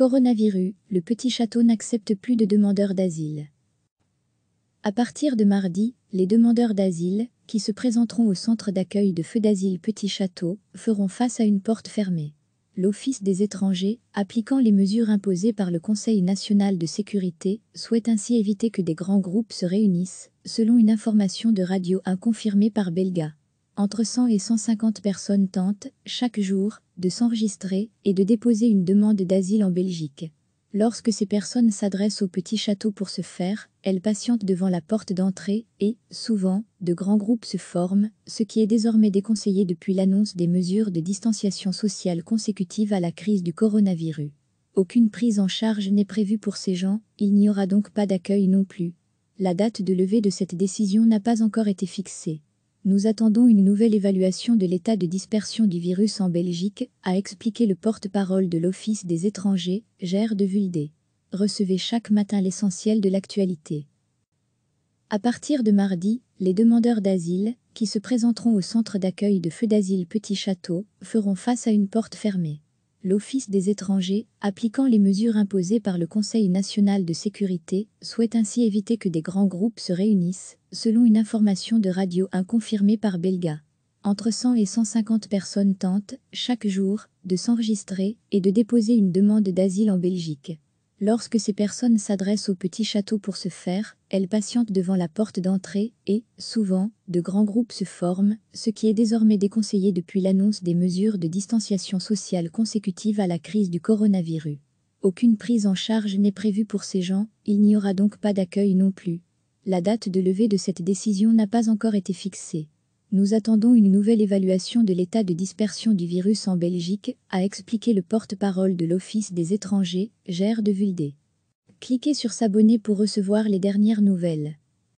Coronavirus, le Petit Château n'accepte plus de demandeurs d'asile. À partir de mardi, les demandeurs d'asile, qui se présenteront au centre d'accueil de Feu d'Asile Petit Château, feront face à une porte fermée. L'Office des étrangers, appliquant les mesures imposées par le Conseil national de sécurité, souhaite ainsi éviter que des grands groupes se réunissent, selon une information de Radio 1 confirmée par Belga. Entre 100 et 150 personnes tentent, chaque jour, de s'enregistrer et de déposer une demande d'asile en Belgique. Lorsque ces personnes s'adressent au Petit Château pour ce faire, elles patientent devant la porte d'entrée et, souvent, de grands groupes se forment, ce qui est désormais déconseillé depuis l'annonce des mesures de distanciation sociale consécutives à la crise du coronavirus. Aucune prise en charge n'est prévue pour ces gens, il n'y aura donc pas d'accueil non plus. La date de levée de cette décision n'a pas encore été fixée. Nous attendons une nouvelle évaluation de l'état de dispersion du virus en Belgique, a expliqué le porte-parole de l'Office des étrangers, Ger de Vulde. Recevez chaque matin l'essentiel de l'actualité. À partir de mardi, les demandeurs d'asile, qui se présenteront au centre d'accueil de Feu d'Asile Petit Château, feront face à une porte fermée. L'Office des étrangers, appliquant les mesures imposées par le Conseil national de sécurité, souhaite ainsi éviter que des grands groupes se réunissent, selon une information de Radio 1 confirmée par Belga. Entre 100 et 150 personnes tentent, chaque jour, de s'enregistrer et de déposer une demande d'asile en Belgique. Lorsque ces personnes s'adressent au Petit Château pour ce faire, elles patientent devant la porte d'entrée et, souvent, de grands groupes se forment, ce qui est désormais déconseillé depuis l'annonce des mesures de distanciation sociale consécutives à la crise du coronavirus. Aucune prise en charge n'est prévue pour ces gens, il n'y aura donc pas d'accueil non plus. La date de levée de cette décision n'a pas encore été fixée. Nous attendons une nouvelle évaluation de l'état de dispersion du virus en Belgique, a expliqué le porte-parole de l'Office des étrangers, Ger de Vulde. Cliquez sur s'abonner pour recevoir les dernières nouvelles.